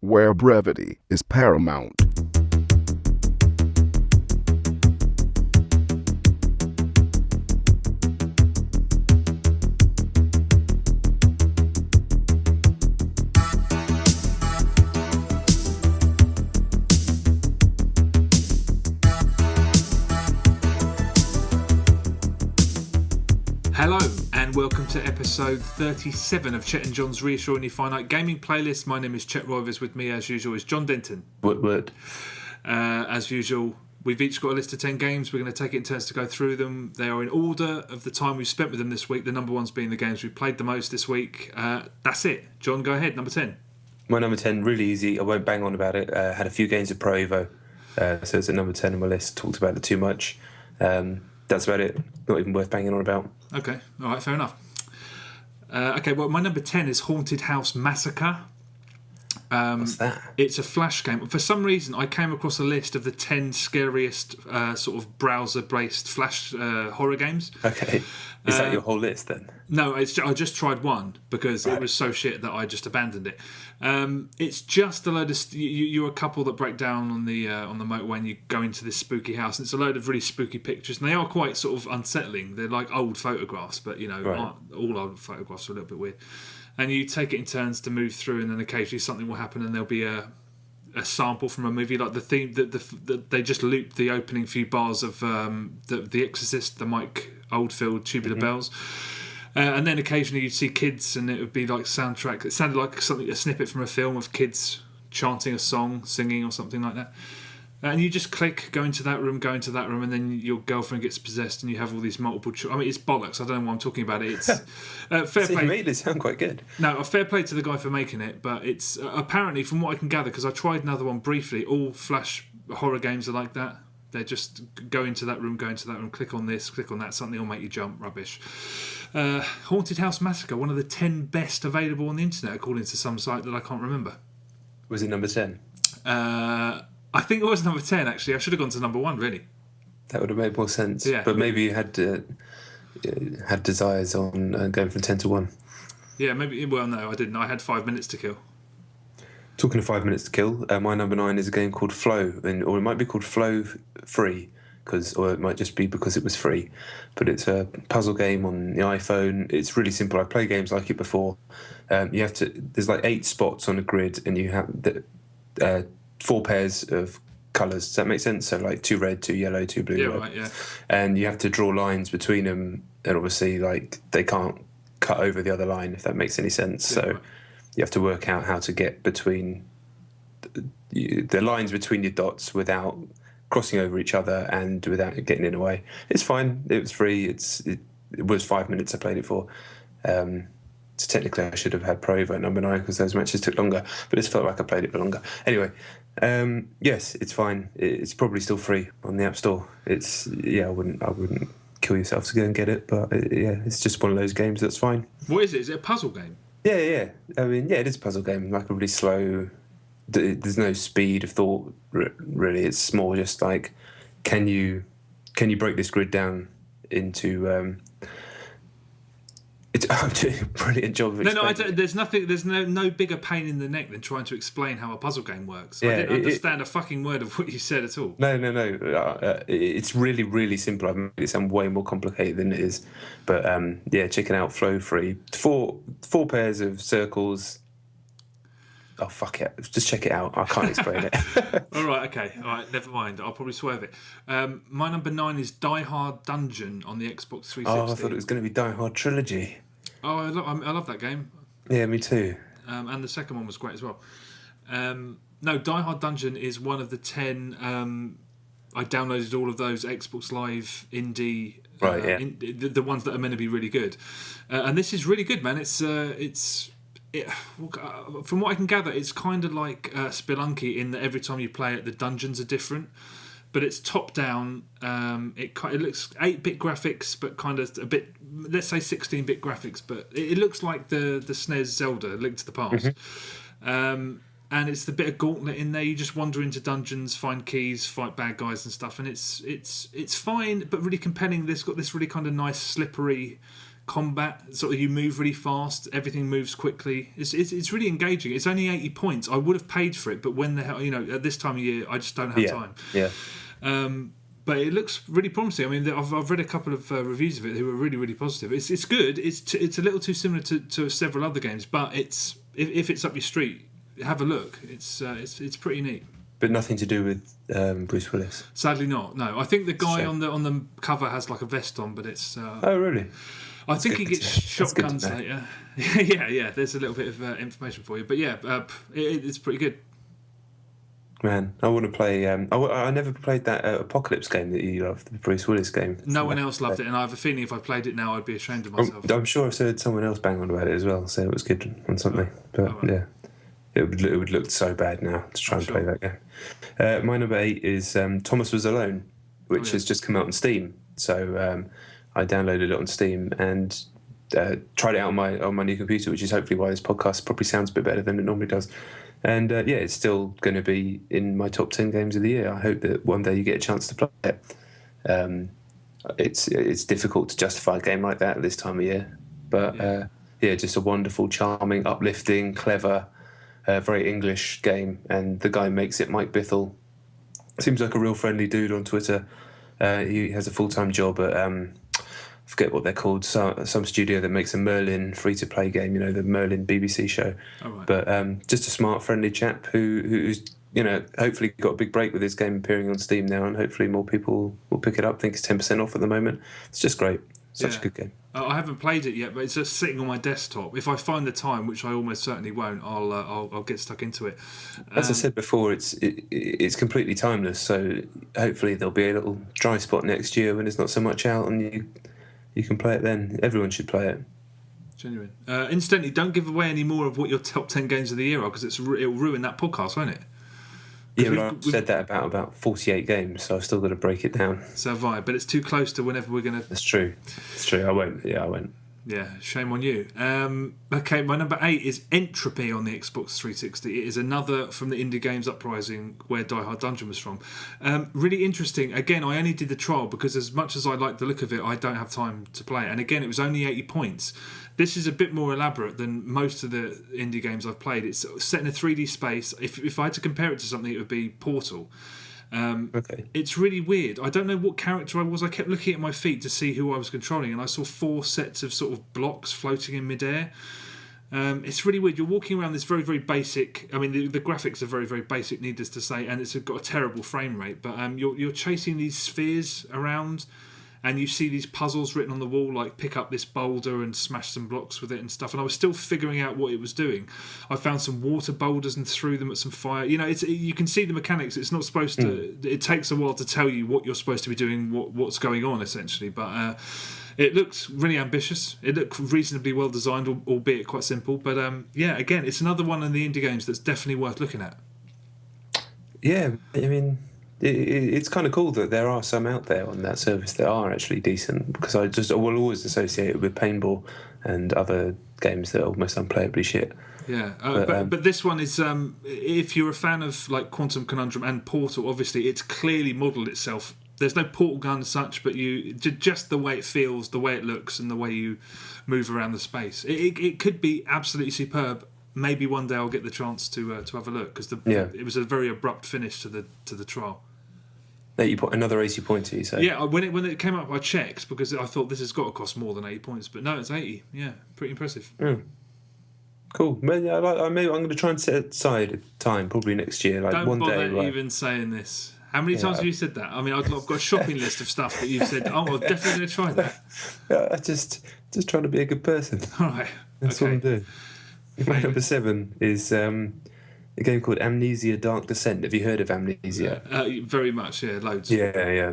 where brevity is paramount. Hello and welcome to episode 37 of Chet and John's Reassuring You Finite Gaming Playlist. My name is Chet Rovers. With me as usual is John Denton. Wood. As usual, we've each got a list of 10 games. We're going to take it in turns to go through them. They are in order of the time we've spent with them this week. The number ones being the games we've played the most this week. That's it. John, go ahead. Number 10. My number 10, really easy. I won't bang on about it. Had a few games of Pro Evo. So it's at number 10 on my list. Talked about it too much. That's about it. Not even worth banging on about. Okay, all right, fair enough. Well, my number 10 is Haunted House Massacre. What's that? It's a flash game. For some reason, I came across a list of the 10 scariest sort of browser-based flash horror games. Okay. Is that your whole list then? No, I just tried one because it was so shit that I just abandoned it. It's just a load of you're a couple that break down on the motorway and you go into this spooky house, and it's a load of really spooky pictures, and they are quite sort of unsettling. They're like old photographs, but all old photographs are a little bit weird. And you take it in turns to move through, and then occasionally something will happen, and there'll be a sample from a movie, like the theme that they just looped the opening few bars of the Exorcist, the Mike Oldfield Tubular Bells. And then occasionally you'd see kids, and it would be like soundtrack. It sounded like a snippet from a film of kids chanting a song, singing, or something like that. And you just click, go into that room, and then your girlfriend gets possessed, and you have all these multiple. I mean, it's bollocks. I don't know why I'm talking about it. It's fair play. You made it sound quite good. No, a fair play to the guy for making it, but it's apparently, from what I can gather, because I tried another one briefly. All flash horror games are like that. They just go into that room, click on this, click on that, something will make you jump. Rubbish. Haunted House Massacre, one of the 10 best available on the internet, according to some site that I can't remember. Was it number 10? I think it was number 10, actually. I should have gone to number 1, really. That would have made more sense. Yeah. But maybe you had desires on going from 10 to 1. Yeah, maybe. Well, no, I didn't. I had 5 minutes to kill. Talking of 5 minutes to kill, my number 9 is a game called Flow, or it might be called Flow Free, or it might just be because it was free. But it's a puzzle game on the iPhone. It's really simple. I've played games like it before. There's like 8 spots on a grid, and you have 4 pairs of colours. Does that make sense? So like 2 red, 2 yellow, 2 blue. Yeah, red. right, yeah. And you have to draw lines between them, and obviously like they can't cut over the other line, if that makes any sense. Yeah, so right. You have to work out how to get between the lines between your dots without crossing over each other and without getting in the way. It's fine. It was free. It was 5 minutes I played it for. So technically I should have had Pro Evo number 9 because those matches took longer, but it felt like I played it for longer. Anyway, yes, it's fine. It's probably still free on the App Store. I wouldn't kill yourself to go and get it, but it's just one of those games that's fine. What is it? Is it a puzzle game? Yeah. I mean, it is a puzzle game, like a really slow. There's no speed of thought, really. It's more just like, can you break this grid down into? I'm doing a brilliant job of explaining. No, I don't, there's nothing. There's no bigger pain in the neck than trying to explain how a puzzle game works. Yeah, I didn't understand a fucking word of what you said at all. No. It's really, really simple. I've made it sound way more complicated than it is. But check it out. Flow Free. 4 pairs of circles. Oh, fuck it. Just check it out. I can't explain it. All right, okay. All right, never mind. I'll probably swerve it. My number 9 is Die Hard Dungeon on the Xbox 360. Oh, I thought it was going to be Die Hard Trilogy. Oh, I love that game. Yeah, me too. And the second one was great as well. No, Die Hard Dungeon is one of the 10... I downloaded all of those Xbox Live indie... Right, yeah. The ones that are meant to be really good. And this is really good, man. From what I can gather, it's kind of like Spelunky in that every time you play it, the dungeons are different. But it's top down. It looks 8-bit graphics, but kind of a bit, let's say 16-bit graphics. But it looks like the SNES Zelda, Link to the Past. Mm-hmm. And it's the bit of Gauntlet in there. You just wander into dungeons, find keys, fight bad guys and stuff. And it's fine, but really compelling. It's got this really kind of nice, slippery combat. Sort of, you move really fast. Everything moves quickly. It's really engaging. It's only 80 points. I would have paid for it, but when the hell, at this time of year, I just don't have time. Yeah. But it looks really promising. I mean, I've read a couple of reviews of it who are really, really positive. It's good. It's a little too similar to several other games, but if it's up your street, have a look. It's pretty neat. But nothing to do with Bruce Willis. Sadly, not. No, I think the guy on the cover has like a vest on, but it's. Oh really? I think he gets shotguns later. yeah. There's a little bit of information for you, but yeah, it's pretty good. Man, I want to play. I never played that Apocalypse game that you loved, the Bruce Willis game. No one else loved it, and I have a feeling if I played it now, I'd be ashamed of myself. I'm sure I've heard someone else bang on about it as well, so it was good on something. But yeah, it would look so bad now to try and play that game. My number 8 is Thomas Was Alone, which has just come out on Steam. So I downloaded it on Steam and tried it out on my new computer, which is hopefully why this podcast probably sounds a bit better than it normally does. And it's still going to be in my top 10 games of the year. I hope that one day you get a chance to play it. It's difficult to justify a game like that at this time of year, but just a wonderful, charming, uplifting, clever, very English game. And the guy who makes it, Mike Bithell, seems like a real friendly dude on Twitter. He has a full-time job at I forget what they're called, some studio that makes a Merlin free-to-play game, the Merlin BBC show. Oh, right. But just a smart, friendly chap who's hopefully got a big break with his game appearing on Steam now, and hopefully more people will pick it up. I think it's 10% off at the moment. It's just great. Such a good game. I haven't played it yet, but it's just sitting on my desktop. If I find the time, which I almost certainly won't, I'll get stuck into it. As I said before, it's completely timeless. So hopefully there'll be a little dry spot next year when there's not so much out, and you can play it then. Everyone should play it. Genuine. Incidentally, don't give away any more of what your top 10 games of the year are, because it'll ruin that podcast, won't it? Yeah, but I've said that about 48 games, so I've still got to break it down. So have I, but it's too close to whenever we're going to... That's true. It's true. I won't. Yeah, shame on you. Okay, my number 8 is Entropy on the Xbox 360. It is another from the Indie Games Uprising where Die Hard Dungeon was from. Really interesting. Again, I only did the trial because as much as I like the look of it, I don't have time to play it. And again, it was only 80 points. This is a bit more elaborate than most of the indie games I've played. It's set in a 3D space. If I had to compare it to something, it would be Portal. Okay. It's really weird. I don't know what character I was. I kept looking at my feet to see who I was controlling, and I saw 4 sets of sort of blocks floating in midair. It's really weird. You're walking around this very, very basic... I mean, the graphics are very, very basic, needless to say, and it's got a terrible frame rate, but you're chasing these spheres around, and you see these puzzles written on the wall, like pick up this boulder and smash some blocks with it and stuff. And I was still figuring out what it was doing. I found some water boulders and threw them at some fire. You can see the mechanics. It's not supposed to... It takes a while to tell you what you're supposed to be doing, what's going on, essentially. But it looked really ambitious. It looked reasonably well designed, albeit quite simple. But again, it's another one of the indie games that's definitely worth looking at. Yeah, I mean... It's kind of cool that there are some out there on that service that are actually decent, because I will always associate it with paintball and other games that are almost unplayably shit. Yeah, but this one is, if you're a fan of like Quantum Conundrum and Portal, obviously it's clearly modelled itself. There's no portal gun as such, but just the way it feels, the way it looks, and the way you move around the space. It could be absolutely superb. Maybe one day I'll get the chance to have a look, because it was a very abrupt finish to the trial. Another 80 points, you say? Yeah, when it came up, I checked because I thought this has got to cost more than 80 points, but no, it's 80. Yeah, pretty impressive. Cool. Maybe I'm going to try and set aside time, probably next year. Like Don't one bother day, even saying this. How many times have you said that? I mean, I've got a shopping list of stuff that you've said. Oh, I'm definitely going to try that. Yeah, I just trying to be a good person. All right. That's what I'm doing. My number 7 is a game called Amnesia: Dark Descent. Have you heard of Amnesia? Very much, yeah, loads. Yeah.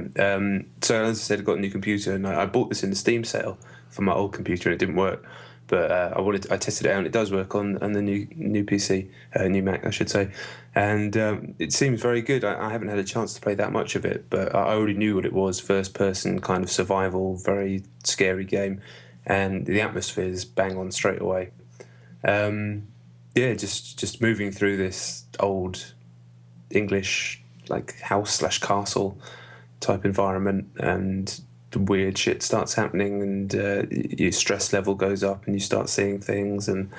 So as I said, I got a new computer, and I bought this in the Steam sale for my old computer, and it didn't work. But I tested it out, and it does work on the new PC, new Mac, I should say. And it seems very good. I haven't had a chance to play that much of it, but I already knew what it was: first-person kind of survival, very scary game, and the atmosphere is bang on straight away. Just moving through this old English like house/castle type environment, and weird shit starts happening, and your stress level goes up, and you start seeing things, and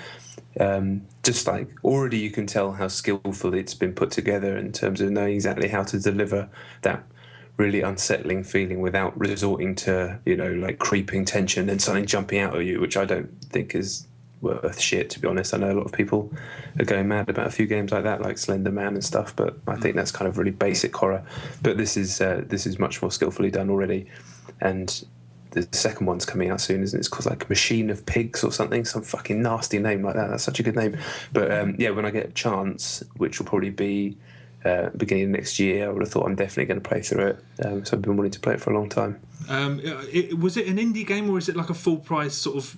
just like already you can tell how skillfully it's been put together in terms of knowing exactly how to deliver that really unsettling feeling without resorting to, like creeping tension and something jumping out at you, which I don't think is worth shit, to be honest. I know a lot of people are going mad about a few games like that, like Slender Man and stuff, but I think that's kind of really basic horror. But this is much more skillfully done already, and the second one's coming out soon, isn't it? It's called like Machine of Pigs or something, some fucking nasty name like that. That's such a good name. But when I get a chance, which will probably be beginning of next year, I would have thought I'm definitely going to play through it. So I've been wanting to play it for a long time. Was it an indie game, or is it like a full price sort of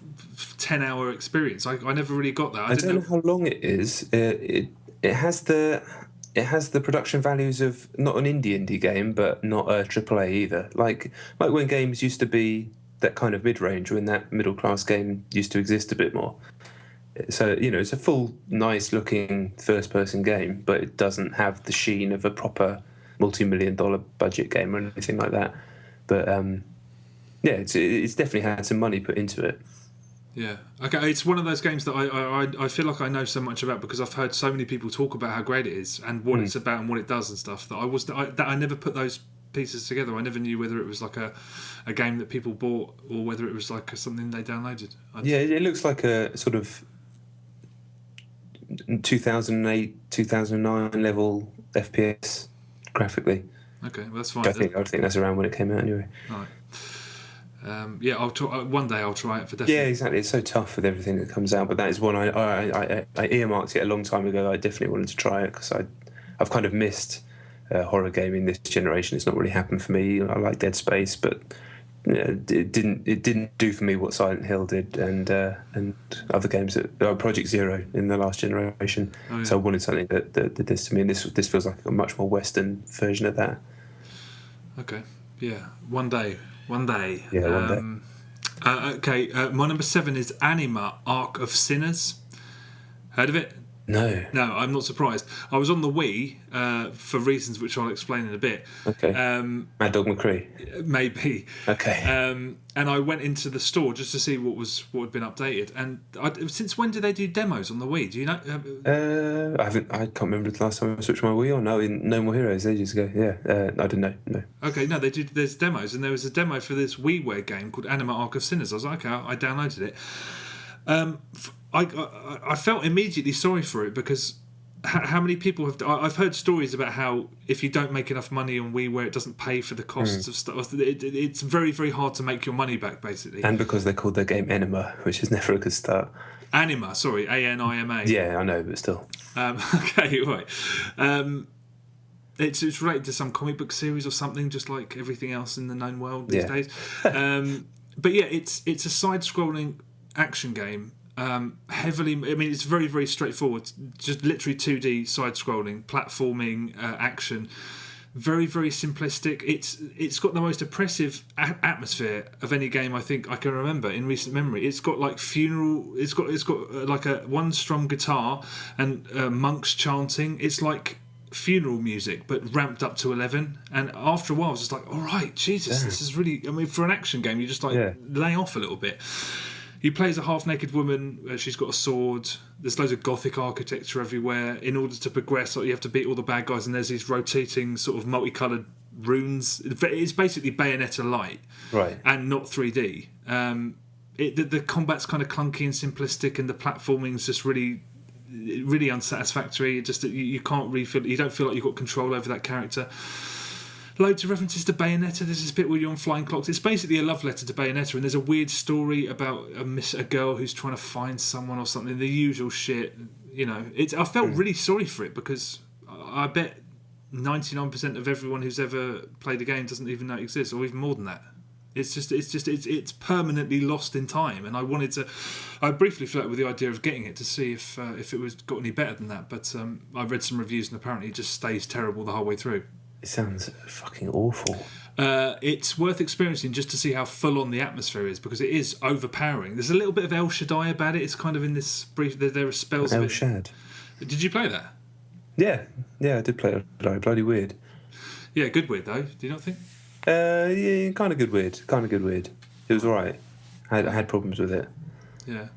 10-hour experience? I never really got that. I don't know how long it is. It has the production values of not an indie game, but not a AAA either. Like when games used to be that kind of mid-range, when that middle-class game used to exist a bit more. So, it's a full, nice-looking first-person game, but it doesn't have the sheen of a proper multi-million-dollar budget game or anything like that. But, it's definitely had some money put into it. Yeah. Okay, it's one of those games that I feel like I know so much about because I've heard so many people talk about how great it is and what it's about and what it does and stuff that I never put those pieces together. I never knew whether it was like a game that people bought or whether it was like something they downloaded. It looks like a sort of 2008, 2009 level FPS graphically. Okay, well, that's fine. I think that's around when it came out anyway. All right. I'll try, one day I'll try it for definitely. Yeah, exactly. It's so tough with everything that comes out, but that is one I earmarked it a long time ago. I definitely wanted to try it because I've kind of missed horror gaming this generation. It's not really happened for me. I like Dead Space, but it didn't do for me what Silent Hill did and other games that Project Zero in the last generation. Oh, yeah. So I wanted something that did this to me, and this feels like a much more Western version of that. Okay, yeah, one day. Yeah, one day. Okay, my number 7 is Anima, Arc of Sinners. Heard of it? No, I'm not surprised. I was on the Wii for reasons which I'll explain in a bit. Okay. Mad Dog McCree. Maybe. Okay. And I went into the store just to see what had been updated. And since when do they do demos on the Wii? Do you know? I can't remember the last time I switched my Wii on. No, in No More Heroes ages ago. Yeah, I don't know. No. Okay, no, they do. There's demos, and there was a demo for this WiiWare game called Anima, Arc of Sinners. I was like, okay, I downloaded it. I felt immediately sorry for it because how many people have... I've heard stories about how if you don't make enough money on WiiWare, it doesn't pay for the costs of stuff. It's very, very hard to make your money back, basically. And because they called their game Anima, which is never a good start. Anima, sorry, Anima. Yeah, I know, but still. Okay, right. It's related to some comic book series or something, just like everything else in the known world these days. But yeah, it's a side-scrolling action game. It's very, very straightforward. Just literally 2D side-scrolling, platforming, action. Very, very simplistic. It's got the most oppressive atmosphere of any game I think I can remember in recent memory. It's got like funeral. It's got like a one strum guitar and monks chanting. It's like funeral music but ramped up to 11. And after a while, I was just like, all right, Jesus, this is really. I mean, for an action game, you just lay off a little bit. He plays a half-naked woman. She's got a sword. There's loads of gothic architecture everywhere. In order to progress, you have to beat all the bad guys, and there's these rotating sort of multicoloured runes. It's basically Bayonetta light, right? And not 3D. The combat's kind of clunky and simplistic, and the platforming's just really, really unsatisfactory. Just you can't really feel. You don't feel like you've got control over that character. Loads of references to Bayonetta. There's this bit where you're on flying clocks. It's basically a love letter to Bayonetta, and there's a weird story about a girl who's trying to find someone or something. The usual shit, I felt really sorry for it because I bet 99% of everyone who's ever played a game doesn't even know it exists, or even more than that. It's permanently lost in time, and I briefly flirted with the idea of getting it to see if it was got any better than that. But I read some reviews, and apparently it just stays terrible the whole way through. It sounds fucking awful. It's worth experiencing just to see how full on the atmosphere is, because it is overpowering. There's a little bit of El Shaddai about it. It's kind of in this brief. There are spells El of it. Shad. Did you play that? Yeah, I did play El Shaddai. Bloody weird. Yeah, good weird though. Do you not think? Yeah, kind of good weird. It was alright. I had problems with it. Yeah.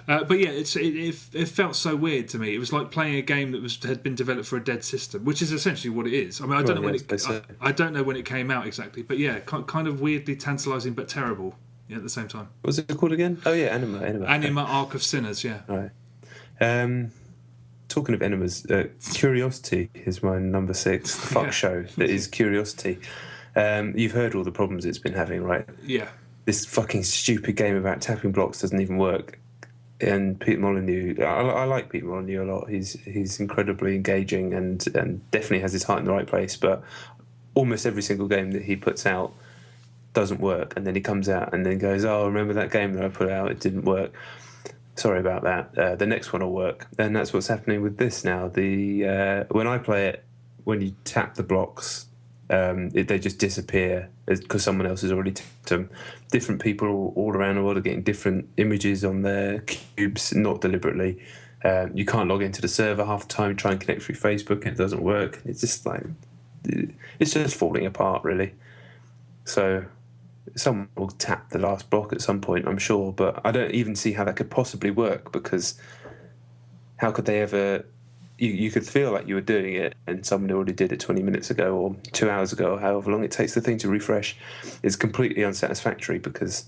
But yeah, it felt so weird to me. It was like playing a game that had been developed for a dead system, which is essentially what it is. I mean, I don't know I don't know when it came out exactly, but yeah, kind of weirdly tantalising but terrible. Yeah, at the same time. What was it called again? Oh yeah, Anima. Anima Arc of Sinners. Yeah. All right. Talking of enemas, Curiosity is my number 6. The fuck show that is Curiosity. You've heard all the problems it's been having, right? Yeah. This fucking stupid game about tapping blocks doesn't even work. And Pete Molyneux, I like Pete Molyneux a lot. He's incredibly engaging and definitely has his heart in the right place. But almost every single game that he puts out doesn't work. And then he comes out and then goes, "Oh, remember that game that I put out? It didn't work. Sorry about that. The next one will work." And that's what's happening with this now. When I play it, when you tap the blocks, they just disappear because someone else has already tapped them. Different people all around the world are getting different images on their cubes, not deliberately. You can't log into the server half the time. You try and connect through Facebook and it doesn't work. It's just like, it's just falling apart, really. So someone will tap the last block at some point, I'm sure, but I don't even see how that could possibly work, because how could they ever... You could feel like you were doing it and someone already did it 20 minutes ago or 2 hours ago, or however long it takes the thing to refresh. It's completely unsatisfactory because,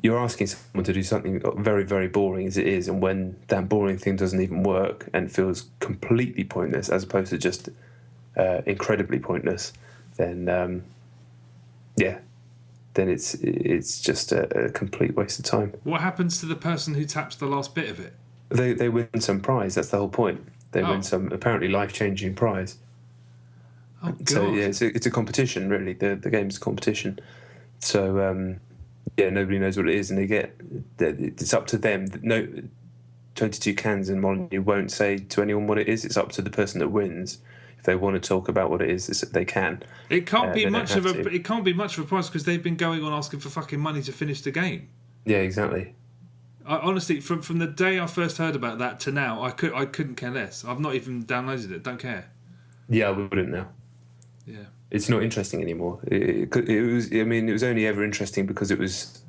you're asking someone to do something very, very boring as it is, and when that boring thing doesn't even work and feels completely pointless as opposed to just incredibly pointless, then it's just a complete waste of time. What happens to the person who taps the last bit of it? They win some prize. That's the whole point. They win some apparently life-changing prize. Oh, God. So yeah, it's a competition, really. The game's a competition. So nobody knows what it is, and it's up to them. No, 22 Cans and Molyneux won't say to anyone what it is. It's up to the person that wins. If they want to talk about what it is, they can. It can't be much of a. It can't be much of a prize because they've been going on asking for fucking money to finish the game. Yeah, exactly. Honestly, from the day I first heard about that to now, I couldn't care less. I've not even downloaded it. Don't care. Yeah, I wouldn't now. Yeah, it's not interesting anymore. It was. I mean, it was only ever interesting because it was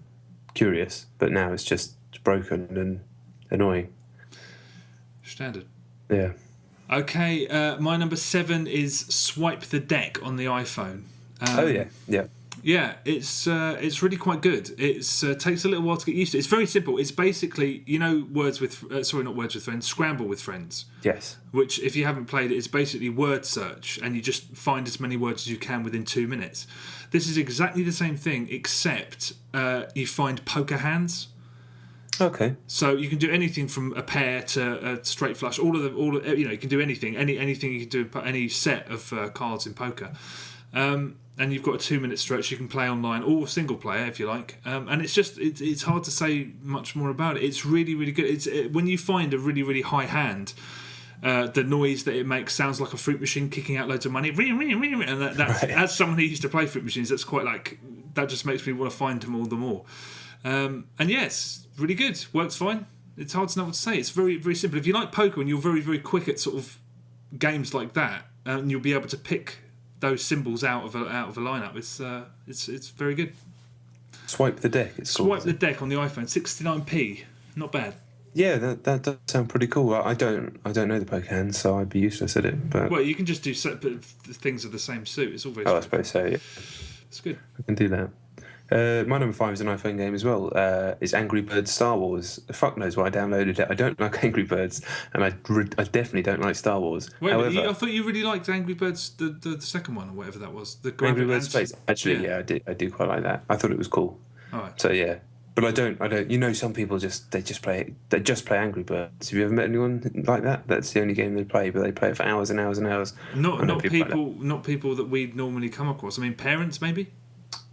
curious, but now it's just broken and annoying. Standard. Yeah. Okay, my number 7 is Swipe the Deck on the iPhone. Yeah, it's really quite good. It's takes a little while to get used to. It's very simple. It's basically, Scramble with Friends. Yes. Which, if you haven't played it, it's basically word search, and you just find as many words as you can within 2 minutes. This is exactly the same thing, except you find poker hands. Okay. So you can do anything from a pair to a straight flush. You can do anything. Anything you can do. Any set of cards in poker. And you've got a 2-minute stretch you can play online, or single player if you like. And it's hard to say much more about it. It's really, really good. When you find a really, really high hand, the noise that it makes sounds like a fruit machine kicking out loads of money. And that's right. As someone who used to play fruit machines, that's quite like, that just makes me want to find them all the more. And yes, really good. Works fine. It's hard to know what to say. It's very, very simple. If you like poker and you're very, very quick at sort of games like that, and you'll be able to pick those symbols out of a lineup. It's very good. Swipe the Deck. Swipe the Deck on the iPhone. 69p. Not bad. Yeah, that does sound pretty cool. I don't know the poker hands, so I'd be useless at it. But you can just do things of the same suit. It's all very. I suppose so. Yeah, it's good. I can do that. My number 5 is an iPhone game as well. It's Angry Birds Star Wars. Fuck knows why I downloaded it. I don't like Angry Birds, and I definitely don't like Star Wars. However, I thought you really liked Angry Birds, the second one or whatever that was. The Angry Birds Space. Actually, yeah, I do quite like that. I thought it was cool. All right. So yeah, but I don't. You know, some people just play Angry Birds. Have you ever met anyone like that? That's the only game they play, but they play it for hours and hours and hours. Not people that we'd normally come across. I mean, parents maybe.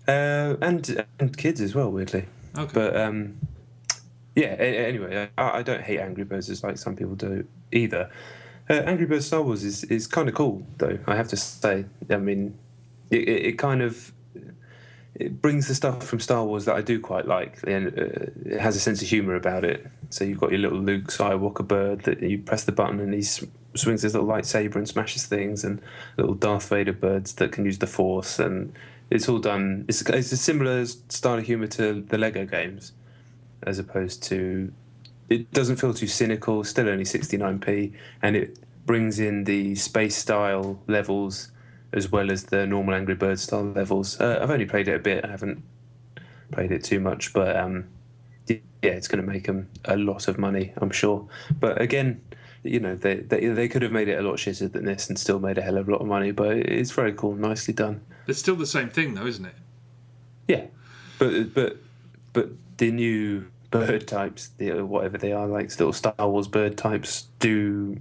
And kids as well, weirdly. Okay. But anyway, I don't hate Angry Birds as like some people do either. Angry Birds Star Wars is kind of cool, though, I have to say. I mean, it kind of... it brings the stuff from Star Wars that I do quite like. And it has a sense of humour about it. So you've got your little Luke Skywalker bird that you press the button and he swings his little lightsaber and smashes things, and little Darth Vader birds that can use the Force, and it's all done. It's a similar style of humour to the Lego games, as opposed to. It doesn't feel too cynical. Still only 69p, and it brings in the space style levels as well as the normal Angry Birds style levels. I've only played it a bit. I haven't played it too much, but yeah, it's going to make them a lot of money, I'm sure. But again, you know, they could have made it a lot shitter than this and still made a hell of a lot of money. But it's very cool, nicely done. It's still the same thing, though, isn't it? Yeah, but the new bird types, whatever they are, like little Star Wars bird types, they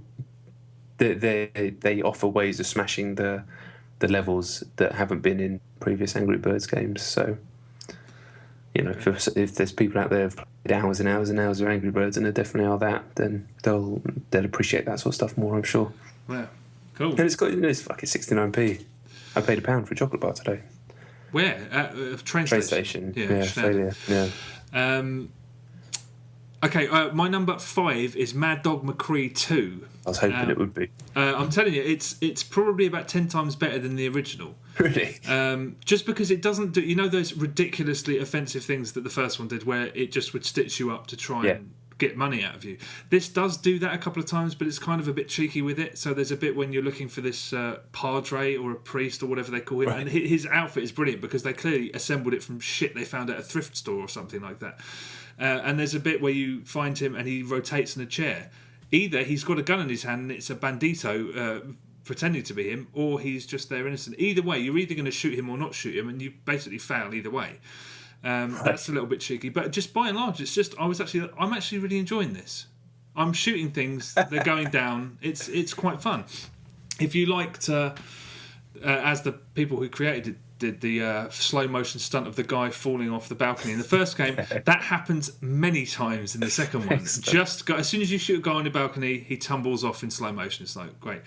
offer ways of smashing the levels that haven't been in previous Angry Birds games. So, you know, if there's people out there who've played hours and hours and hours of Angry Birds, and there definitely are that, then they'll appreciate that sort of stuff more, I'm sure. Yeah, cool. And it's fucking 69p. I paid £1 for a chocolate bar today. Where? At a train station? Yeah, Australia. Yeah. Okay, my number 5 is Mad Dog McCree 2. I was hoping it would be. I'm telling you, it's probably about 10 times better than the original. Really? Just because it doesn't do, you know, those ridiculously offensive things that the first one did, where it just would stitch you up to try and get money out of you. This does do that a couple of times, but it's kind of a bit cheeky with it. So there's a bit when you're looking for this padre or a priest or whatever they call him, right. And his outfit is brilliant because they clearly assembled it from shit they found at a thrift store or something like that. And there's a bit where you find him and he rotates in a chair. Either he's got a gun in his hand and it's a bandito pretending to be him, or he's just there innocent. Either way, you're either going to shoot him or not shoot him, and you basically fail either way. That's a little bit cheeky, but just by and large, it's just I'm actually really enjoying this. I'm shooting things, they're going down. It's quite fun. If you liked, as the people who created it did, the slow motion stunt of the guy falling off the balcony in the first game, that happens many times in the second one. Excellent. As soon as you shoot a guy on the balcony, he tumbles off in slow motion. It's like great.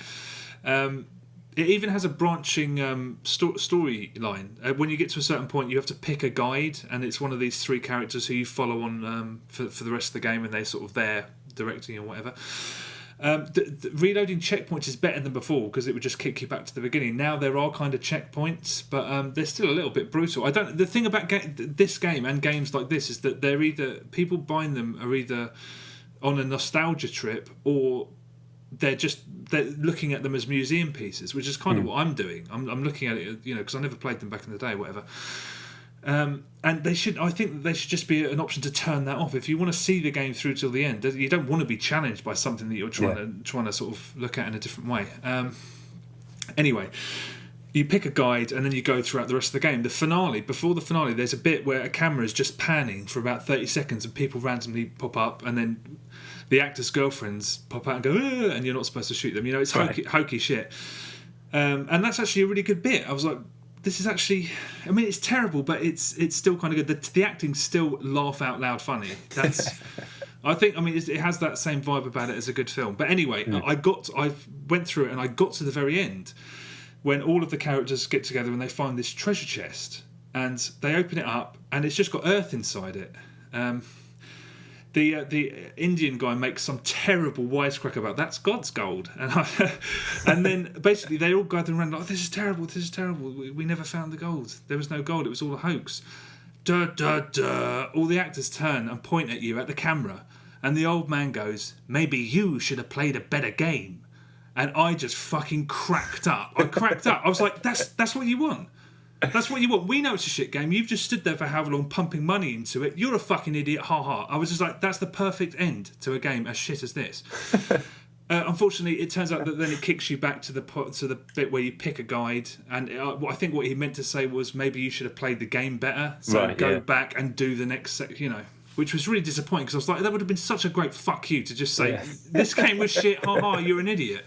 It even has a branching storyline. When you get to a certain point, you have to pick a guide, and it's one of these 3 characters who you follow on for the rest of the game, and they're sort of there directing or whatever. The reloading checkpoints is better than before because it would just kick you back to the beginning. Now there are kind of checkpoints, but they're still a little bit brutal. The thing about this game and games like this is that they're either people buying them are either on a nostalgia trip or they're looking at them as museum pieces, which is kind of what I'm doing. I'm looking at it, you know, because I never played them back in the day, or whatever. And I think that they should just be an option to turn that off. If you want to see the game through till the end, you don't want to be challenged by something that you're trying to sort of look at in a different way. Anyway, you pick a guide and then you go throughout the rest of the game. Before the finale, there's a bit where a camera is just panning for about 30 seconds and people randomly pop up, and then the actors' girlfriends pop out and go, and you're not supposed to shoot them. You know, it's hokey shit. And that's actually a really good bit. I was like, this is actually, I mean, it's terrible, but it's still kind of good. The acting's still laugh out loud funny. I think, I mean, it has that same vibe about it as a good film. But anyway, I went through it and I got to the very end when all of the characters get together and they find this treasure chest and they open it up and it's just got earth inside it. The Indian guy makes some terrible wisecrack about that's God's gold, and then basically they all gather around like, this is terrible, we never found the gold, there was no gold, it was all a hoax. Duh, duh, duh. All the actors turn and point at you at the camera, and the old man goes, maybe you should have played a better game. And I just fucking cracked up. I was like, that's what you want. That's what you want. We know it's a shit game. You've just stood there for however long pumping money into it. You're a fucking idiot. Ha ha. I was just like, that's the perfect end to a game as shit as this. Unfortunately, it turns out that then it kicks you back to the bit where you pick a guide. And I think what he meant to say was maybe you should have played the game better. So go back and do the next, which was really disappointing because I was like, that would have been such a great fuck you to just say, this game was shit. Ha ha. You're an idiot.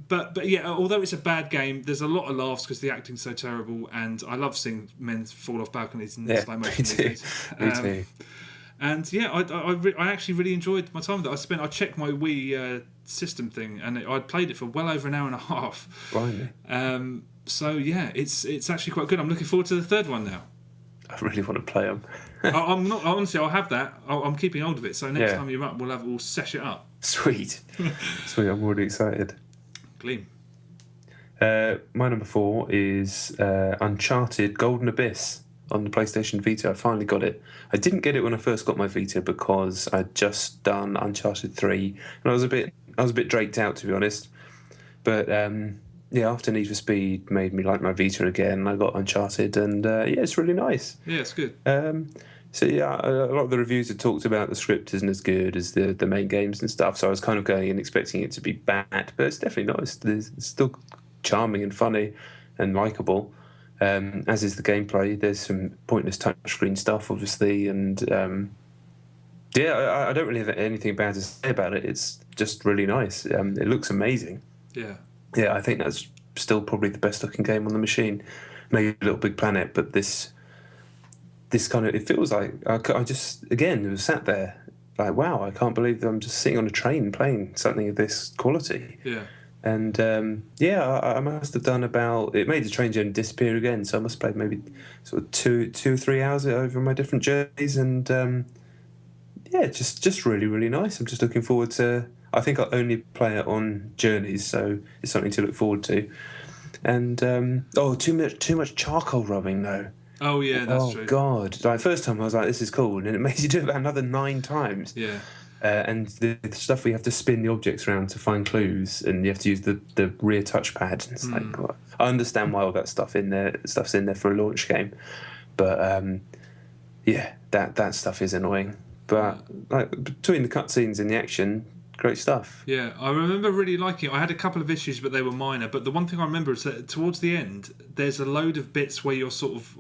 But yeah, although it's a bad game, there's a lot of laughs because the acting's so terrible, and I love seeing men fall off balconies in slow motion. Me too. And yeah, I actually really enjoyed my time with it. I checked my Wii system thing, and I'd played it for well over an hour and a half. Blimey. So yeah, it's actually quite good. I'm looking forward to the third one now. I really want to play them. I'm not honestly. I'll have that. I'm keeping hold of it. So next time you're up, we'll sesh it up. Sweet. Sweet. I'm already excited. Gleam. My number 4 is Uncharted Golden Abyss on the PlayStation Vita. I finally got it. I didn't get it when I first got my Vita because I'd just done Uncharted 3 and I was a bit draked out, to be honest. But after Need for Speed made me like my Vita again. I got Uncharted and it's really nice. Yeah, it's good. So yeah, a lot of the reviews had talked about the script isn't as good as the main games and stuff. So I was kind of going in expecting it to be bad, but it's definitely not. It's still charming and funny and likable. As is the gameplay. There's some pointless touchscreen stuff, obviously, and I don't really have anything bad to say about it. It's just really nice. It looks amazing. Yeah, I think that's still probably the best looking game on the machine. Maybe Little Big Planet, but this kind of, it feels like I just again was sat there like, wow, I can't believe that I'm just sitting on a train playing something of this quality. Yeah. And I must have done about. It made the train journey disappear again, so I must have played maybe sort of 2 or 3 hours over my different journeys, and just really really nice. I'm just looking forward to. I think I'll only play it on journeys, so it's something to look forward to. And too much charcoal rubbing though. Oh yeah, that's true. Oh god! Like first time I was like, this is cool, and then it makes you do it about another 9 times. Yeah. And the stuff where you have to spin the objects around to find clues, and you have to use the rear touchpad. It's like, what? I understand why all that stuff's in there for a launch game, but that stuff is annoying. But like between the cutscenes and the action, great stuff. Yeah, I remember really liking it. I had a couple of issues, but they were minor. But the one thing I remember is that towards the end, there's a load of bits where you're sort of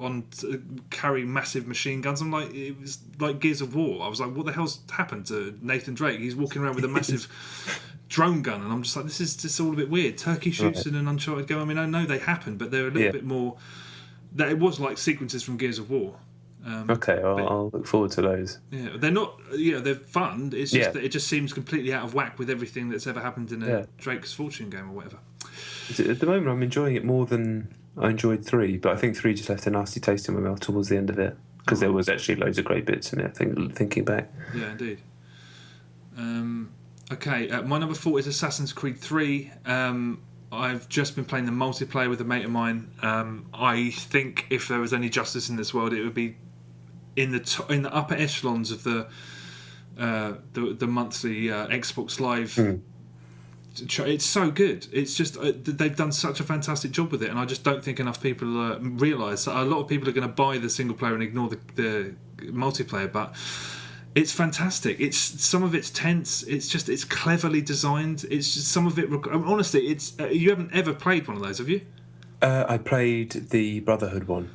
carrying massive machine guns. I'm like, it was like Gears of War. I was like, what the hell's happened to Nathan Drake? He's walking around with a massive drone gun, and I'm just like, this is just all a bit weird. Turkey shoots in an Uncharted game. I mean, I know they happen, but they're a little bit more. That it was like sequences from Gears of War. I'll look forward to those. Yeah, they're not. They're fun. It's just that it just seems completely out of whack with everything that's ever happened in a Drake's Fortune game or whatever. At the moment, I'm enjoying it more than I enjoyed 3, but I think 3 just left a nasty taste in my mouth towards the end of it because there was actually loads of great bits in it. I think thinking back. Yeah, indeed. My number 4 is Assassin's Creed 3. I've just been playing the multiplayer with a mate of mine. I think if there was any justice in this world, it would be in the upper echelons of the monthly Xbox Live. It's so good. It's just they've done such a fantastic job with it, and I just don't think enough people realise that a lot of people are going to buy the single player and ignore the multiplayer, but it's fantastic. It's some of it's tense. It's cleverly designed. It's just some of it. Honestly, it's you haven't ever played one of those, have you? I played the Brotherhood one.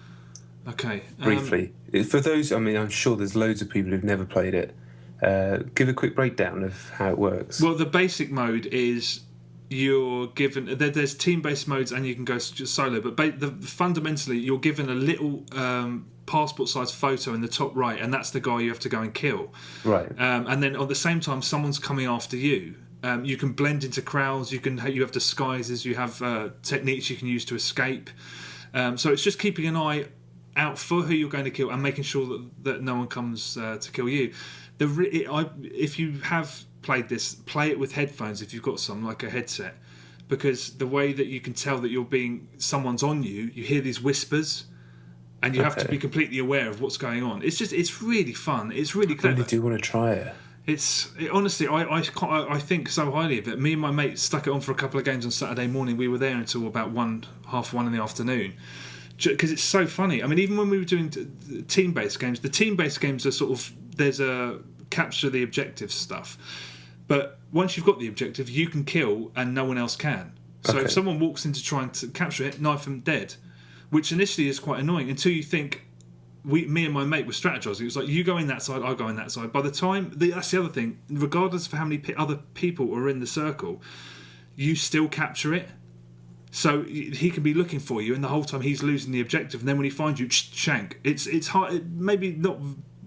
Okay. Briefly, for those, I mean, I'm sure there's loads of people who've never played it. Give a quick breakdown of how it works. Well, the basic mode is you're given. There's team-based modes, and you can go just solo. But fundamentally, you're given a little passport-sized photo in the top right, and that's the guy you have to go and kill. Right. And then at the same time, someone's coming after you. You can blend into crowds. You have disguises. You have techniques you can use to escape. So it's just keeping an eye out for who you're going to kill and making sure that no one comes to kill you. If you have played this, play it with headphones if you've got some, like a headset, because the way that you can tell that someone's on you, you hear these whispers, and you have to be completely aware of what's going on. It's really fun. It's really clever. I really do want to try it. Honestly, I think so highly of it. Me and my mate stuck it on for a couple of games on Saturday morning. We were there until about 1:30 in the afternoon. Because it's so funny. I mean, even when we were doing team-based games, the team-based games are sort of, there's a capture the objective stuff. But once you've got the objective, you can kill and no one else can. So if someone walks in to try and capture it, knife them dead. Which initially is quite annoying until you think, me and my mate were strategizing. It was like, you go in that side, I go in that side. By the time, that's the other thing, regardless of how many other people are in the circle, you still capture it. So he can be looking for you, and the whole time he's losing the objective. And then when he finds you, shank. It's hard, maybe not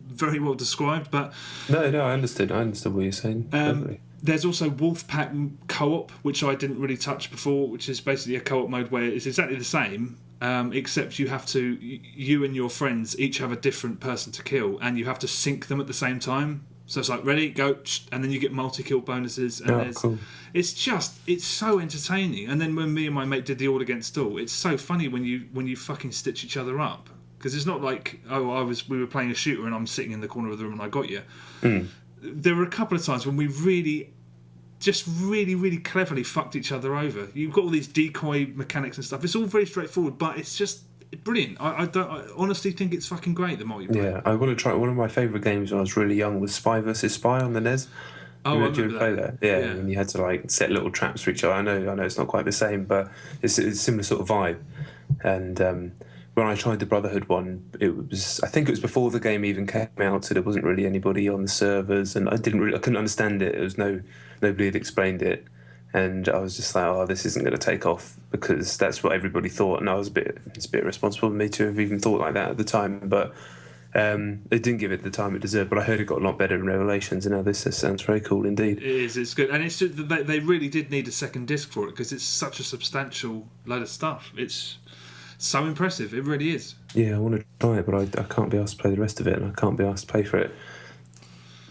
very well described, but No, I understood what you're saying. Perfectly. there's also Wolfpack co-op, which I didn't really touch before, which is basically a co-op mode where it's exactly the same, except you and your friends each have a different person to kill, and you have to sync them at the same time. So it's like, ready, go, and then you get multi-kill bonuses. And Cool. It's so entertaining. And then when me and my mate did the All Against All, it's so funny when you fucking stitch each other up. Because it's not like, we were playing a shooter and I'm sitting in the corner of the room and I got you. There were a couple of times when we really cleverly fucked each other over. You've got all these decoy mechanics and stuff. It's all very straightforward, but it's just brilliant. I honestly think it's fucking great, the multiplayer. Yeah, I want to try. One of my favourite games when I was really young was Spy vs Spy on the NES. Oh, I remember play that. Yeah, and you had to like set little traps for each other. I know it's not quite the same, but it's a similar sort of vibe. And when I tried the Brotherhood one, I think it was before the game even came out, so there wasn't really anybody on the servers, and I couldn't understand it. There was nobody had explained it. And I was just like, oh, this isn't going to take off, because that's what everybody thought. And it's a bit irresponsible of me to have even thought like that at the time. But they didn't give it the time it deserved. But I heard it got a lot better in Revelations. And now this sounds very cool indeed. It is, it's good. And it's just, they really did need a second disc for it, because it's such a substantial load of stuff. It's so impressive. It really is. Yeah, I want to try it, but I can't be asked to play the rest of it. And I can't be asked to pay for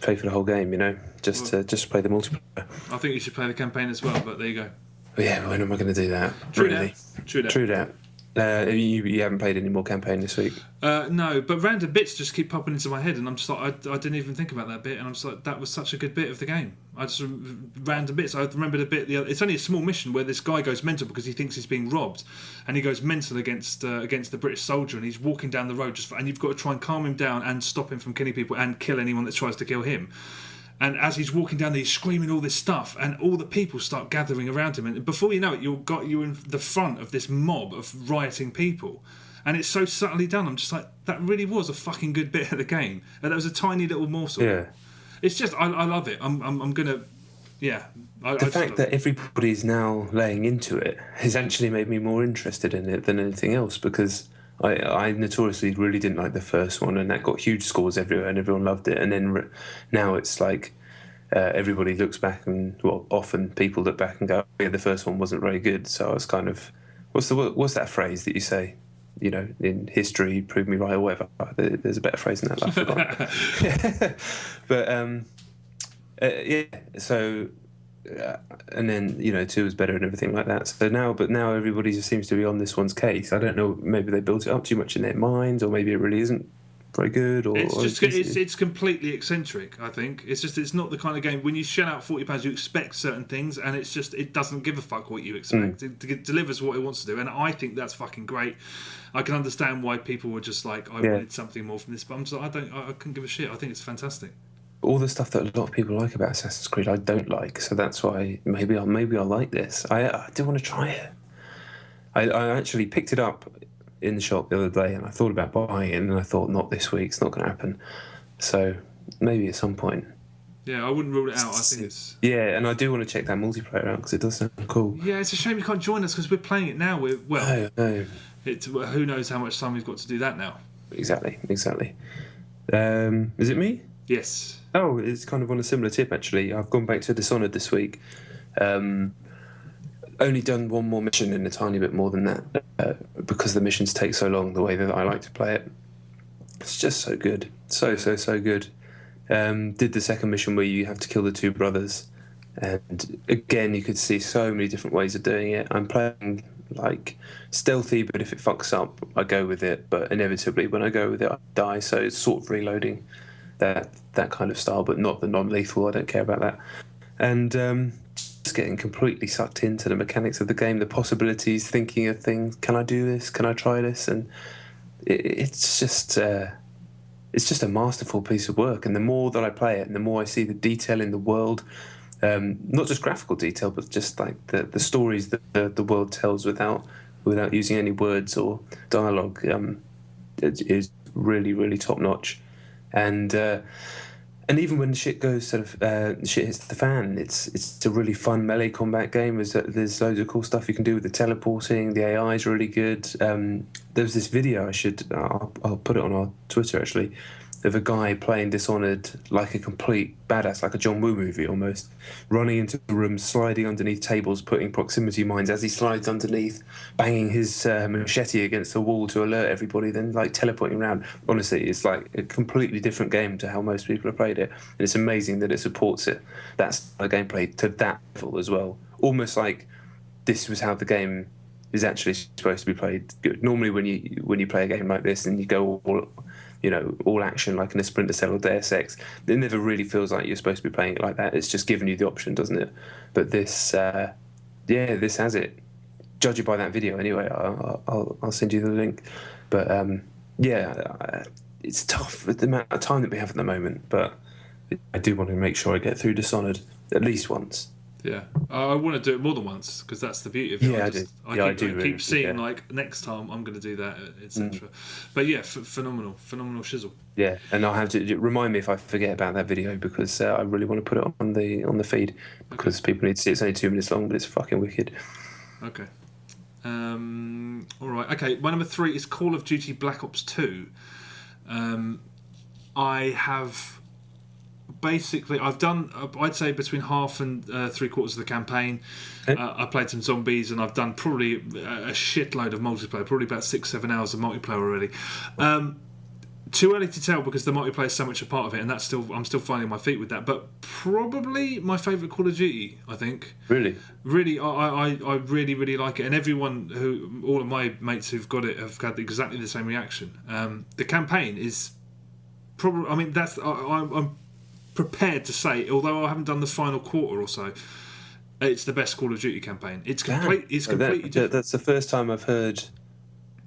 the whole game, just to play the multiplayer. I think you should play the campaign as well, but there you go. But yeah, when am I going to do that? True really? that. True that. You haven't played any more campaign this week? No, but random bits just keep popping into my head, and I'm just like, I didn't even think about that bit, and I'm just like, that was such a good bit of the game. Random bits. I remember the bit. It's only a small mission where this guy goes mental because he thinks he's being robbed, and he goes mental against the British soldier, and he's walking down the road and you've got to try and calm him down and stop him from killing people and kill anyone that tries to kill him. And as he's walking down there, he's screaming all this stuff, and all the people start gathering around him. And before you know it, you're in the front of this mob of rioting people. And it's so subtly done. I'm just like, that really was a fucking good bit of the game. And that was a tiny little morsel. Yeah. It's just, I love it. I'm gonna, yeah. The fact that everybody's now laying into it has actually made me more interested in it than anything else, because I notoriously really didn't like the first one, and that got huge scores everywhere and everyone loved it. And then now it's like everybody looks back and, well, often people look back and go, yeah, the first one wasn't very good. So I was kind of, what's that phrase that you say, in history, prove me right or whatever. There's a better phrase than that, I forgot. But yeah, so and then 2 was better and everything like that. So now everybody just seems to be on this one's case. I don't know, maybe they built it up too much in their minds, or maybe it really isn't very good. It's completely eccentric. I think it's not the kind of game when you shell out £40 you expect certain things, and it doesn't give a fuck what you expect. It delivers what it wants to do, and I think that's fucking great. I can understand why people were just like, I wanted something more from this, but I'm just like, I couldn't give a shit. I think it's fantastic. All the stuff that a lot of people like about Assassin's Creed, I don't like. So that's why maybe I'll like this. I do want to try it. I actually picked it up in the shop the other day, and I thought about buying it, and I thought, not this week. It's not going to happen. So maybe at some point. Yeah, I wouldn't rule it out. I think it's... Yeah, and I do want to check that multiplayer out, because it does sound cool. Yeah, it's a shame you can't join us, because we're playing it now. No. Who knows how much time we've got to do that now. Exactly. Is it me? Yes. Oh, it's kind of on a similar tip, actually. I've gone back to Dishonored this week. Only done one more mission and a tiny bit more than that, because the missions take so long, the way that I like to play it. It's just so good. So good. Did the second mission where you have to kill the 2 brothers. And again, you could see so many different ways of doing it. I'm playing like stealthy, but if it fucks up, I go with it. But inevitably, when I go with it, I die. So it's sort of reloading that kind of style, but not the non-lethal. I don't care about that. And just getting completely sucked into the mechanics of the game, the possibilities, thinking of things. Can I do this? Can I try this? And it's just a masterful piece of work. And the more that I play it, and the more I see the detail in the world, not just graphical detail, but just like the stories that the world tells without using any words or dialogue, it is really, really top notch. And even when shit goes shit hits the fan, it's a really fun melee combat game. There's loads of cool stuff you can do with the teleporting. The AI is really good. There was this video I'll put it on our Twitter actually, of a guy playing Dishonored like a complete badass, like a John Woo movie almost, running into the room, sliding underneath tables, putting proximity mines as he slides underneath, banging his machete against the wall to alert everybody, then like teleporting around. Honestly, it's like a completely different game to how most people have played it, and it's amazing that it supports it. That's a gameplay to that level as well. Almost like this was how the game is actually supposed to be played. Good. Normally, when you play a game like this and you go all action like in a Splinter Cell or Deus Ex, it never really feels like you're supposed to be playing it like that. It's just giving you the option, doesn't it? But this, this has it. Judging by that video, anyway. I'll send you the link. But it's tough with the amount of time that we have at the moment. But I do want to make sure I get through Dishonored at least once. Yeah, I want to do it more than once because that's the beauty of it. Yeah, I keep seeing like next time I'm going to do that, etc. But yeah, phenomenal shizzle. Yeah, and I'll have to remind me if I forget about that video because I really want to put it on the feed because people need to see it. It's only 2 minutes long, but it's fucking wicked. Okay. All right. Okay. My number 3 is Call of Duty Black Ops 2. I have. Basically, I've done, I'd say, between half and 3/4 of the campaign. Okay. I played some zombies, and I've done probably a shitload of multiplayer, probably about 6-7 hours of multiplayer already. Too early to tell because the multiplayer is so much a part of it, and I'm still finding my feet with that. But probably my favourite Call of Duty, I think. Really, I really, really like it, and all of my mates who've got it have had exactly the same reaction. The campaign is probably, I mean, I'm prepared to say, although I haven't done the final quarter or so, it's the best Call of Duty campaign. It's completely different. That's the first time I've heard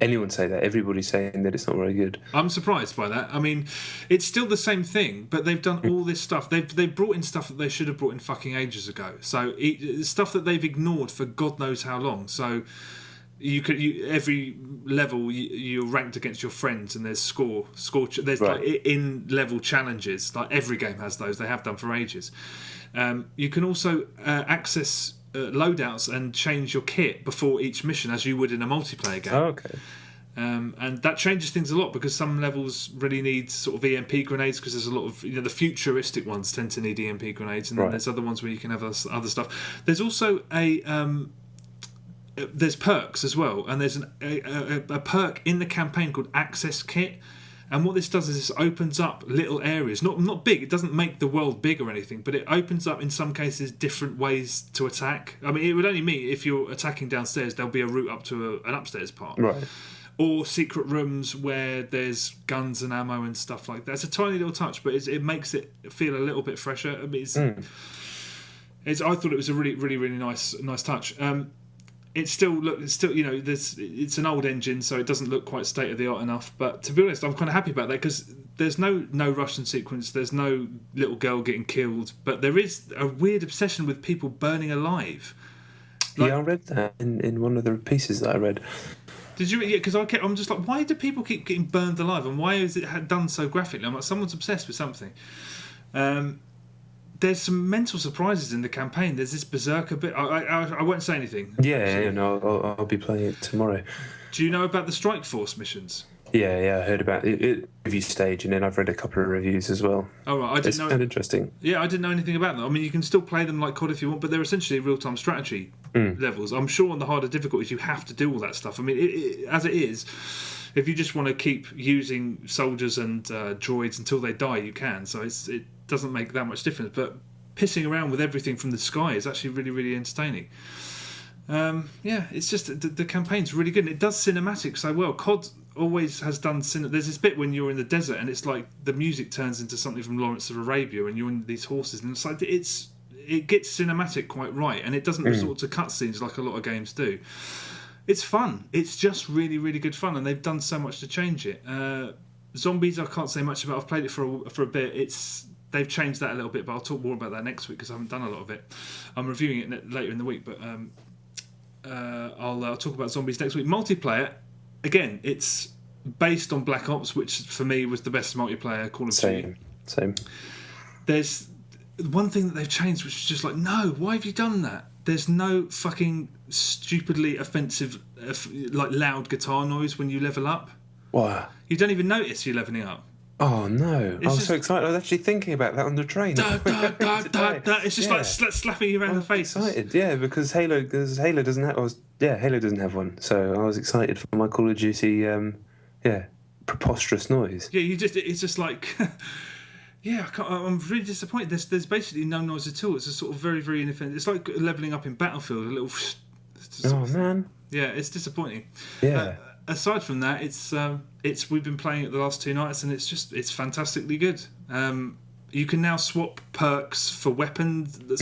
anyone say that. Everybody's saying that it's not very good. I'm surprised by that. I mean, it's still the same thing, but they've done all this stuff. They've brought in stuff that they should have brought in fucking ages ago. So stuff that they've ignored for God knows how long. So every level you're ranked against your friends, and there's score. There's like in level challenges. Like every game has those. They have done for ages. You can also access loadouts and change your kit before each mission, as you would in a multiplayer game. Oh, okay. And that changes things a lot because some levels really need sort of EMP grenades because there's a lot of the futuristic ones tend to need EMP grenades, and then there's other ones where you can have other stuff. There's also there's perks as well, and there's a perk in the campaign called Access Kit, and what this does is this opens up little areas, not big, it doesn't make the world big or anything, but it opens up in some cases different ways to attack. I mean, it would only mean if you're attacking downstairs there'll be a route up to an upstairs part, or secret rooms where there's guns and ammo and stuff like that. It's a tiny little touch, but it makes it feel a little bit fresher. I mean, I thought it was a really, really, really nice touch. It's an old engine, so it doesn't look quite state of the art enough. But to be honest, I'm kind of happy about that because there's no Russian sequence, there's no little girl getting killed, but there is a weird obsession with people burning alive. I read that in one of the pieces that I read. Did you? Yeah, because I'm just like, why do people keep getting burned alive, and why is it done so graphically? I'm like, someone's obsessed with something. There's some mental surprises in the campaign. There's this berserker bit. I won't say anything. I'll be playing it tomorrow. Do you know about the Strike Force missions? Yeah, I heard about it review stage, and then I've read a couple of reviews as well. Oh right, I didn't know. Kind of interesting. Yeah, I didn't know anything about them. I mean, you can still play them like COD if you want, but they're essentially real-time strategy levels. I'm sure on the harder difficulties you have to do all that stuff. I mean, as it is, if you just want to keep using soldiers and droids until they die, you can. So it doesn't make that much difference. But pissing around with everything from the sky is actually really, really entertaining. It's just the campaign's really good, and it does cinematics so well. COD always has done there's this bit when you're in the desert and it's like the music turns into something from Lawrence of Arabia and you're in these horses, and it's like it gets cinematic quite right, and it doesn't resort to cutscenes like a lot of games do. It's fun. It's just really, really good fun, and they've done so much to change it. Zombies I can't say much about. I've played it for a bit. They've changed that a little bit, but I'll talk more about that next week because I haven't done a lot of it. I'm reviewing it later in the week, but I'll talk about zombies next week. Multiplayer, again, it's based on Black Ops, which for me was the best multiplayer Call of Duty. Same. There's one thing that they've changed, which is just like, no, why have you done that? There's no fucking stupidly offensive, like loud guitar noise when you level up. Wow. You don't even notice you're leveling up. Oh no! I was so excited. I was actually thinking about that on the train. It's just like slapping you around the face. Excited, yeah, because Halo doesn't have. Halo doesn't have one, so I was excited for my Call of Duty. Preposterous noise. Yeah, it's just like. Yeah, I'm really disappointed. There's basically no noise at all. It's a sort of very, very inoffensive. It's like leveling up in Battlefield. A little. Man. Yeah, it's disappointing. Yeah. Aside from that, it's we've been playing it the last 2 nights, and it's fantastically good. You can now swap perks for weapons. I've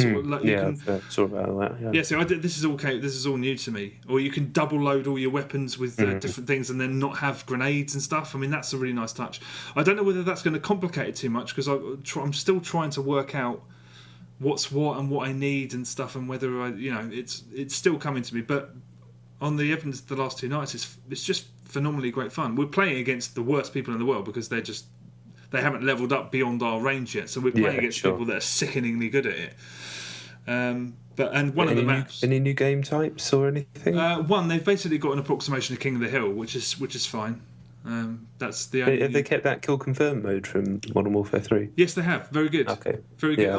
saw about that. Yeah. Yeah, so this is all new to me. Or you can double load all your weapons with different things, and then not have grenades and stuff. I mean, that's a really nice touch. I don't know whether that's going to complicate it too much because I'm still trying to work out what's what and what I need and stuff, and whether it's still coming to me. But on the evidence of the last 2 nights, it's just phenomenally great fun. We're playing against the worst people in the world because they haven't leveled up beyond our range yet, so we're playing against people that are sickeningly good at it. One of the maps. Any new game types or anything? They've basically got an approximation of King of the Hill, which is fine. That's the only. Have they kept that kill confirm mode from Modern Warfare 3? Yes, they have. Very good. Okay. Very good.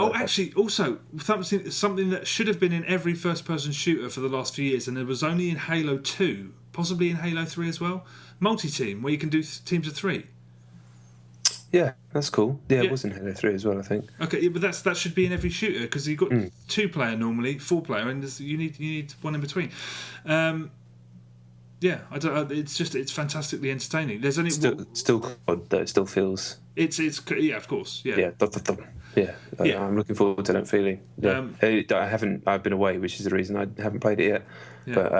Also something that should have been in every first-person shooter for the last few years, and it was only in Halo 2, possibly in Halo 3 as well. Multi-team, where you can do teams of 3. Yeah, that's cool. Yeah, it was in Halo 3 as well, I think. Okay, but that should be in every shooter because you've got 2-player normally, 4-player, and you need one in between. It's fantastically entertaining. There's only still COD though. It still feels. It's of course, yeah. Yeah. I'm looking forward to that feeling. Yeah. I've been away, which is the reason I haven't played it yet. Yeah. But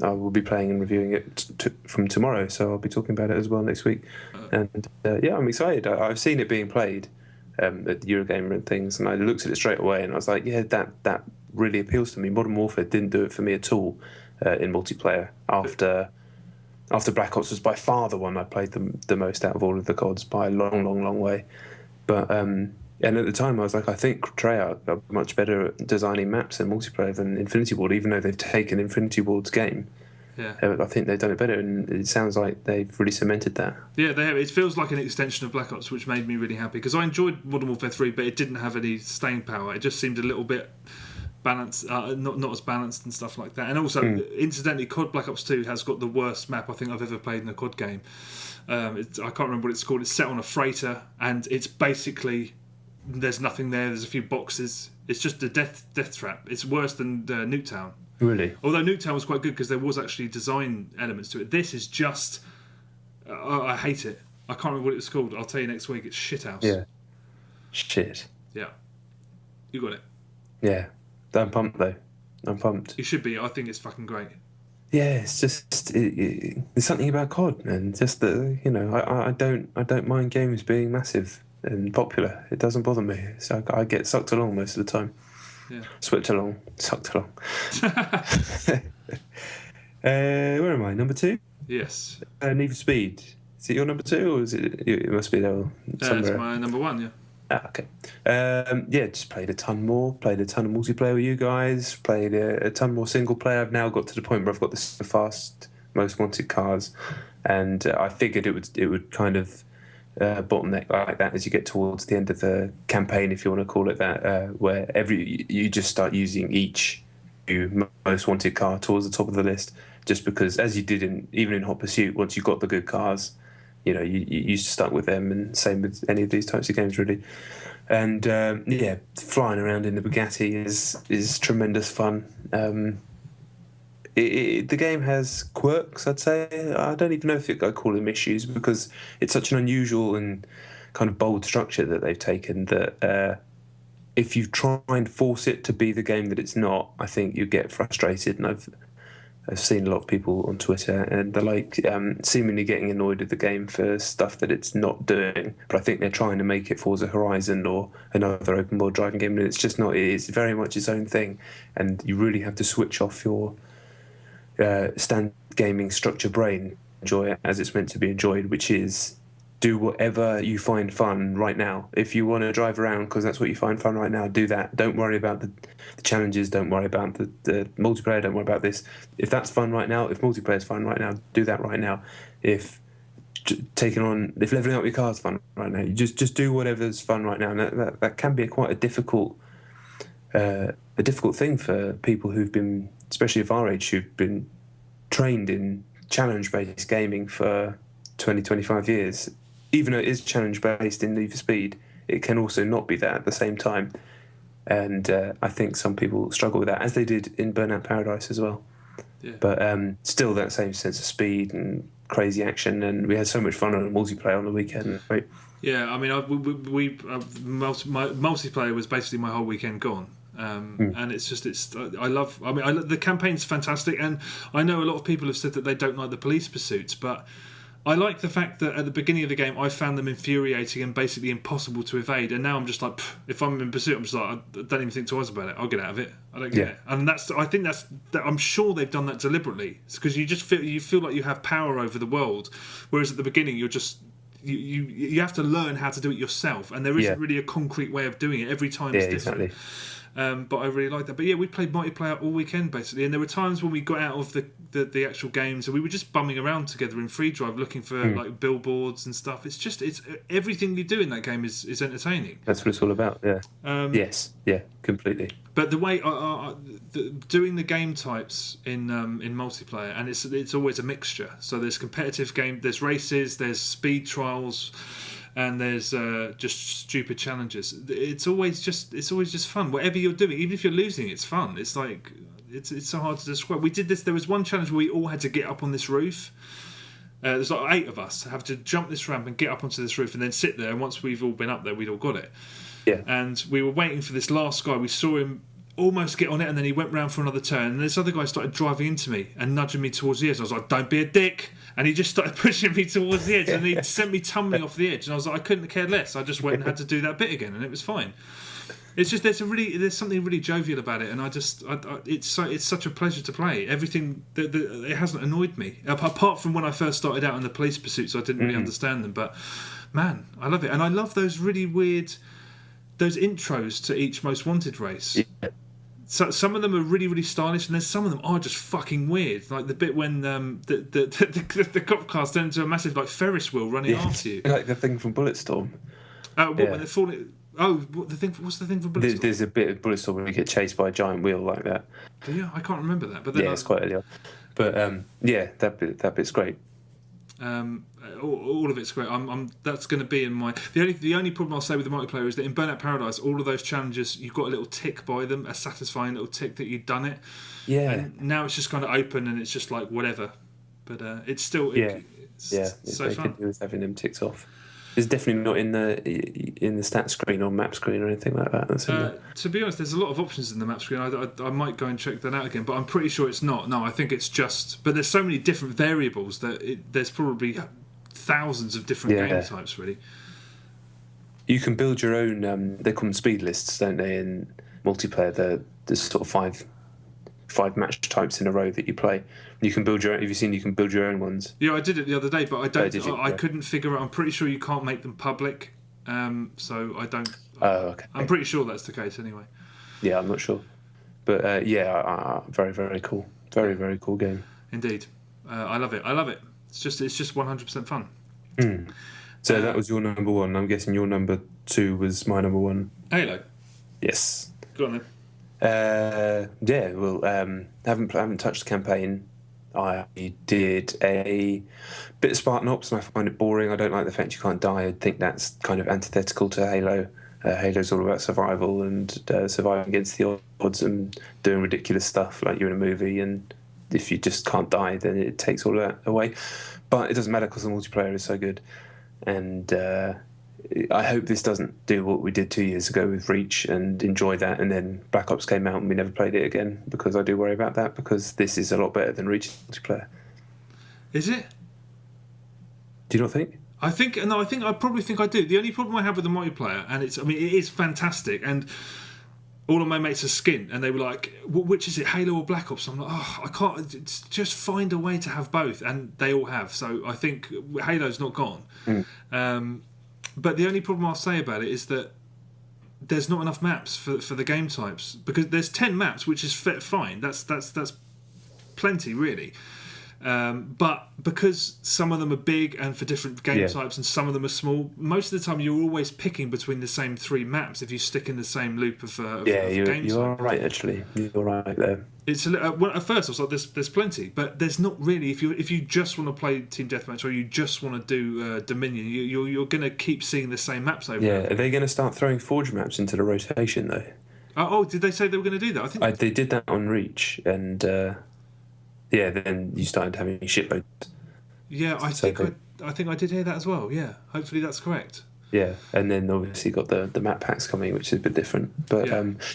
I will be playing and reviewing it from tomorrow, so I'll be talking about it as well next week. I'm excited. I've seen it being played at the Eurogamer and things, and I looked at it straight away, and I was like, yeah, that really appeals to me. Modern Warfare didn't do it for me at all in multiplayer. After Black Ops was by far the one I played the most out of all of the CODs by a long way. But and at the time I was like, I think Treyarch are much better at designing maps and multiplayer than Infinity Ward, even though they've taken Infinity Ward's game. Yeah. I think they've done it better, and it sounds like they've really cemented that. Yeah, they have. It feels like an extension of Black Ops, which made me really happy because I enjoyed Modern Warfare 3, but it didn't have any staying power. It just seemed a little bit balanced, not as balanced and stuff like that. And also, incidentally, COD Black Ops 2 has got the worst map I think I've ever played in a COD game. I can't remember what it's called. It's set on a freighter, and it's basically there's nothing there. There's a few boxes. It's just a death trap. It's worse than Nuketown. Really? Although Nuketown was quite good because there was actually design elements to it. This is just I hate it. I can't remember what it's called. I'll tell you next week. It's Shithouse. Yeah. Shit. Yeah. You got it. Yeah. I'm pumped though. I'm pumped. You should be. I think it's fucking great. Yeah, it's just there's something about COD, and just that I don't mind games being massive and popular. It doesn't bother me. So I get sucked along most of the time. Yeah. Sucked along. Where am I? Number 2? Yes. Need for Speed. Is it your number 2, or is it? It must be there somewhere. It's my number 1. Yeah. Okay. Just played a ton more. Played a ton of multiplayer with you guys. Played a ton more single player. I've now got to the point where I've got the fast most wanted cars, and I figured it would kind of bottleneck like that as you get towards the end of the campaign, if you want to call it that, where you just start using each most wanted car towards the top of the list, just because as you did even in Hot Pursuit, once you got the good cars, you used to start with them, and same with any of these types of games really. And flying around in the Bugatti is tremendous fun. The game has quirks, I'd say. I don't even know if I call them issues, because it's such an unusual and kind of bold structure that they've taken that if you try and force it to be the game that it's not, I think you get frustrated. And I've seen a lot of people on Twitter, and they're like seemingly getting annoyed with the game for stuff that it's not doing. But I think they're trying to make it Forza Horizon or another open world driving game, and it's just not. It's very much its own thing, and you really have to switch off your standard gaming structure brain, enjoy it as it's meant to be enjoyed, which is do whatever you find fun right now. If you want to drive around because that's what you find fun right now, do that. Don't worry about the challenges, don't worry about the multiplayer, don't worry about this. If that's fun right now, if multiplayer is fun right now, do that right now. If taking on, if leveling up your car's fun right now, you just do whatever's fun right now, and that can be quite a difficult thing for people who've been, especially of our age, who've been trained in challenge-based gaming for 25 years. Even though it is challenge-based in Need for Speed, it can also not be that at the same time. And I think some people struggle with that, as they did in Burnout Paradise as well. Yeah. But still that same sense of speed and crazy action, and we had so much fun on the multiplayer on the weekend. Right? Yeah, I mean, multiplayer was basically my whole weekend gone. And the campaign's fantastic, and I know a lot of people have said that they don't like the police pursuits, but I like the fact that at the beginning of the game I found them infuriating and basically impossible to evade, and now I'm just like, if I'm in pursuit, I'm just like, I don't even think twice about it. I'll get out of it. I don't get it. And I'm sure they've done that deliberately, because you just feel like you have power over the world, whereas at the beginning you're just you have to learn how to do it yourself, and there isn't really a concrete way of doing it. Every time it's different. Exactly. But I really like that. But yeah, we played multiplayer all weekend basically, and there were times when we got out of the actual games and we were just bumming around together in free drive looking for like billboards and stuff. It's everything you do in that game is entertaining. That's what it's all about. Yeah. Yes. Yeah. Completely. But the way doing the game types in multiplayer, and it's always a mixture. So there's competitive game, there's races, there's speed trials, and there's just stupid challenges. It's always just fun. Whatever you're doing, even if you're losing, it's fun. It's like it's so hard to describe. We did this. There was one challenge where we all had to get up on this roof. There's like 8 of us have to jump this ramp and get up onto this roof, and then sit there. And once we've all been up there, we'd all got it. Yeah. And we were waiting for this last guy. We saw him almost get on it, and then he went round for another turn. And this other guy started driving into me and nudging me towards the edge. I was like, "Don't be a dick!" And he just started pushing me towards the edge, and he sent me tumbling off the edge. And I was like, I couldn't care less. I just went and had to do that bit again, and it was fine. It's just there's something really jovial about it, and it's such a pleasure to play. Everything it hasn't annoyed me, apart from when I first started out in the police pursuits. I didn't really understand them, but man, I love it, and I love those really weird intros to each Most Wanted race. Yeah. So some of them are really, really stylish, and then some of them are just fucking weird. Like the bit when the cop cars turn into a massive like Ferris wheel running after you, like the thing from Bulletstorm. When they're falling. Oh, what's the thing from Bulletstorm? There's a bit of Bulletstorm where we get chased by a giant wheel like that. Yeah, I can't remember that. But it's quite early on. But that bit's great. All of it's great. That's going to be in my. The only problem I'll say with the multiplayer is that in Burnout Paradise, all of those challenges, you've got a little tick by them, a satisfying little tick that you've done it. Yeah. And now it's just kind of open, and it's just like whatever. But it's still so they fun. could do with having them ticks off. It's definitely not in the stat screen or map screen or anything like that. To be honest, there's a lot of options in the map screen. I might go and check that out again, but I'm pretty sure it's not. No, I think it's just. But there's so many different variables that there's probably thousands of different game types, really. You can build your own. They call them speed lists, don't they? In multiplayer, there's sort of five match types in a row that you play. You can build your own. Have you seen? You can build your own ones. Yeah, I did it the other day, but I don't. I couldn't figure out. I'm pretty sure you can't make them public, so I don't. Oh, okay. I'm pretty sure that's the case anyway. Yeah, I'm not sure, but very, very cool. Very, very cool game. Indeed, I love it. It's just 100% fun. So that was your number one. I'm guessing your number two was my number one. Halo. Yes. Go on then. Haven't touched the campaign. I did a bit of Spartan Ops, and I find it boring. I don't like the fact you can't die. I think that's kind of antithetical to Halo. Halo's all about survival and surviving against the odds and doing ridiculous stuff like you're in a movie, and if you just can't die, then it takes all of that away. But it doesn't matter because the multiplayer is so good. And I hope this doesn't do what we did 2 years ago with Reach and enjoy that, and then Black Ops came out and we never played it again, because I do worry about that, because this is a lot better than Reach multiplayer. Is it? Do you not think? I probably think I do. The only problem I have with the multiplayer, and it is fantastic, and all of my mates are skint, and they were like, which is it, Halo or Black Ops? I'm like, I can't, just find a way to have both, and they all have. So I think Halo's not gone. But the only problem I'll say about it is that there's not enough maps for the game types, because there's 10 maps, which is fine. That's plenty, really. But because some of them are big and for different game types and some of them are small, most of the time you're always picking between the same 3 maps if you stick in the same loop of game you are right, actually. You're right there. It's at first I was like, there's plenty, but there's not really. If you just want to play Team Deathmatch or you just want to do Dominion, you're going to keep seeing the same maps over. Yeah, are they going to start throwing Forge maps into the rotation though? Oh, did they say they were going to do that? I think they did that on Reach, and then you started having shitloads. Yeah, I think I did hear that as well. Yeah, hopefully that's correct. Yeah, and then obviously got the map packs coming, which is a bit different. But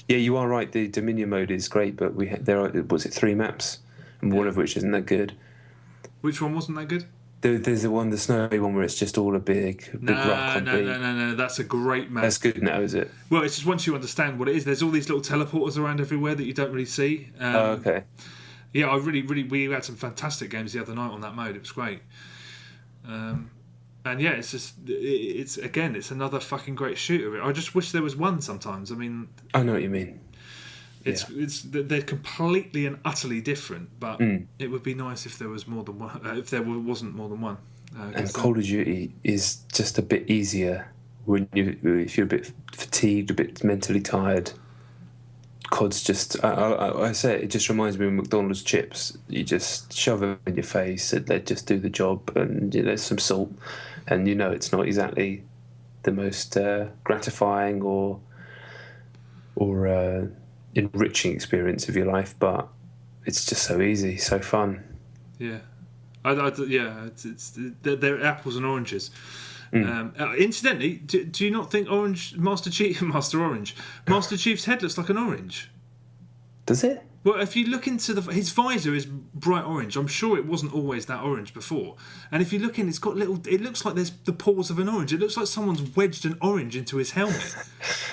you are right. The Dominion mode is great, but there are 3 maps, and one of which isn't that good. Which one wasn't that good? There's the snowy one where it's just all a big rock. No. That's a great map. That's good now, is it? Well, it's just once you understand what it is. There's all these little teleporters around everywhere that you don't really see. Okay. Yeah, we had some fantastic games the other night on that mode. It was great. And yeah, it's another fucking great shooter. I just wish there was one sometimes. I mean, I know what you mean. They're completely and utterly different, but it would be nice if there was more than one. If there wasn't more than one. And Call of Duty is just a bit easier if you're a bit fatigued, a bit mentally tired. COD's just, I say it just reminds me of McDonald's chips. You just shove them in your face and they just do the job, and there's some salt, and it's not exactly the most gratifying or enriching experience of your life, but it's just so easy, so fun. Yeah, they're apples and oranges. Incidentally, do you not think Master Chief's head looks like an orange? Does it? Well, if you look into his visor is bright orange. I'm sure it wasn't always that orange before. And if you look in, it's got it looks like there's the pores of an orange. It looks like someone's wedged an orange into his helmet.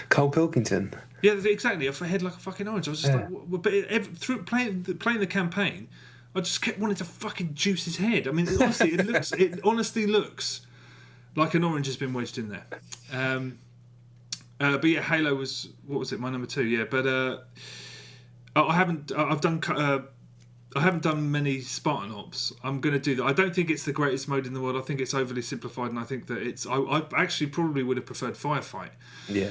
Cole Pilkington. Yeah, exactly. A head like a fucking orange. I was just through playing the campaign, I just kept wanting to fucking juice his head. I mean, honestly, it honestly looks like an orange has been wedged in there. But yeah, Halo was, what was it? My number 2. Yeah, but I haven't done many Spartan Ops. I'm going to do that. I don't think it's the greatest mode in the world. I think it's overly simplified, and I think that I actually probably would have preferred Firefight. Yeah.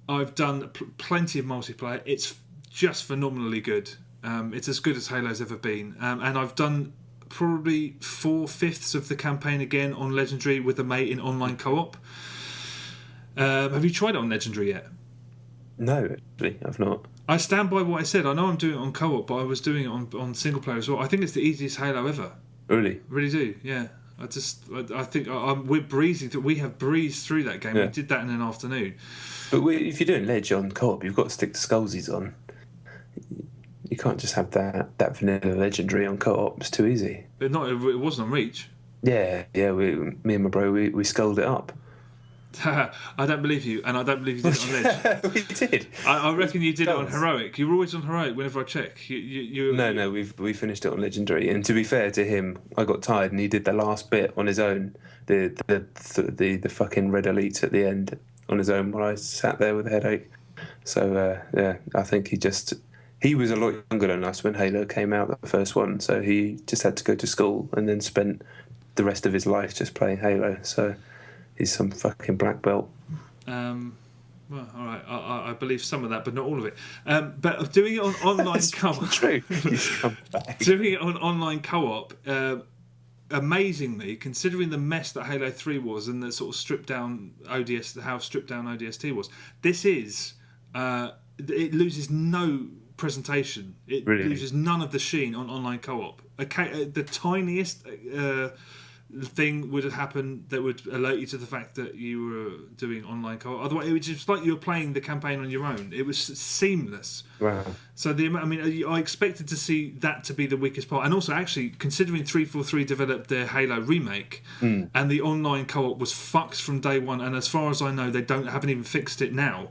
I've done plenty of multiplayer. It's just phenomenally good. It's as good as Halo's ever been. And I've done probably 4/5 of the campaign again on Legendary with a mate in online co-op. Have you tried it on Legendary yet? No, actually, I've not. I stand by what I said. I know I'm doing it on co-op, but I was doing it on single player as well. I think it's the easiest Halo ever. Really? Really do, yeah. I think we're breezing through. We have breezed through that game. Yeah. We did that in an afternoon. But if you're doing Ledge on co-op, you've got to stick to Skullsies on. You can't just have that vanilla Legendary on co-op. It's too easy. But it wasn't on Reach. Yeah. Me and my bro, we sculled it up. I don't believe you, and I don't believe you did it on Ledge. We did. I reckon you did it on Heroic. You were always on Heroic whenever I check. No, we finished it on Legendary. And to be fair to him, I got tired, and he did the last bit on his own. The fucking Red Elite at the end on his own, while I sat there with a headache. So I think he was a lot younger than us when Halo came out, the first one. So he just had to go to school and then spent the rest of his life just playing Halo. So he's some fucking black belt. Well, all right. I believe some of that, but not all of it. But doing it on online co-op. True. Doing it on online co-op, amazingly, considering the mess that Halo 3 was and the sort of stripped down how stripped down ODST was, this is it loses no presentation. It loses none of the sheen on online co-op. The tiniest thing would have happened that would alert you to the fact that you were doing online co-op. Otherwise, it was just like you were playing the campaign on your own. It was seamless. Wow. So I expected to see that to be the weakest part, and also actually considering 343 developed their Halo remake, and the online co-op was fucked from day one, and as far as I know, they haven't even fixed it now.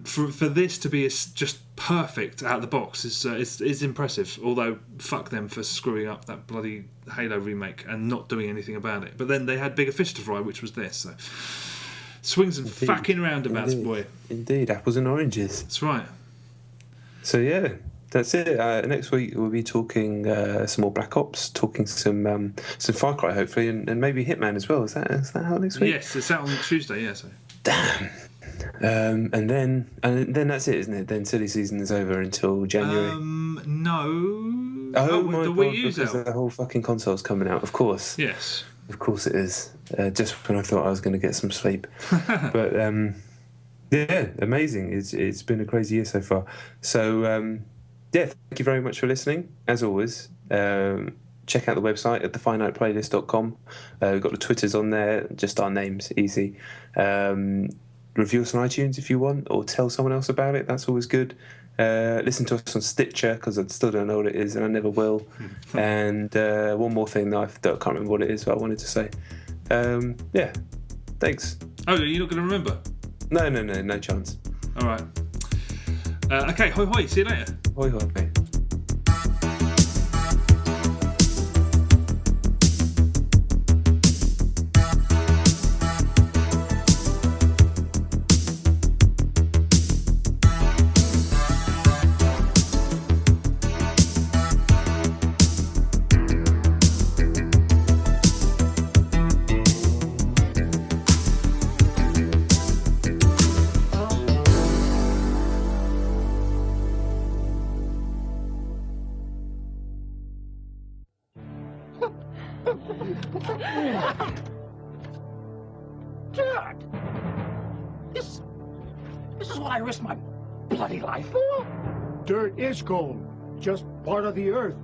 For this to be just perfect out of the box is impressive. Although fuck them for screwing up that bloody Halo remake and not doing anything about it. But then they had bigger fish to fry, which was this. So swings and fucking roundabouts, boy. Indeed, apples and oranges. That's right. So yeah, that's it. Next week we'll be talking some more Black Ops, talking some Far Cry hopefully, and maybe Hitman as well. Is that how next week? Yes, it's out on Tuesday. Yeah. So. Damn. And then that's it, isn't it? Then silly season is over until January. No. Oh my the god! Wii U's Because out. the whole fucking console's coming out. Of course. Yes. Of course it is. Just when I thought I was going to get some sleep, but yeah, amazing. It's been a crazy year so far. So yeah, thank you very much for listening. As always, check out the website at thefiniteplaylist.com. We've got the Twitters on there, just our names, easy. Review us on iTunes if you want, or tell someone else about it. That's always good. Listen to us on Stitcher, because I still don't know what it is, and I never will. And one more thing that I can't remember what it is, but I wanted to say. Yeah, thanks. Oh, you're not going to remember? No chance. All right. Okay, hoi hoi. See you later. Hoi hoi. Dad! This is what I risked my bloody life for? Dirt is gold, just part of the earth.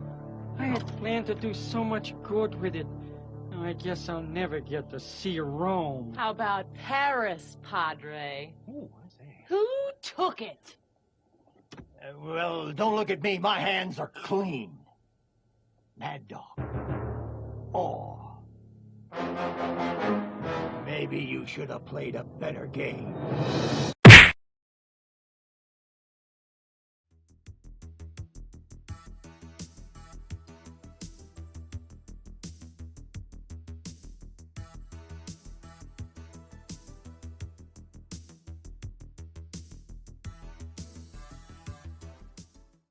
I had planned to do so much good with it. I guess I'll never get to see Rome. How about Paris, Padre? Ooh, I say. Who took it? Well, don't look at me. My hands are clean. Mad Dog. Or maybe you should have played a better game.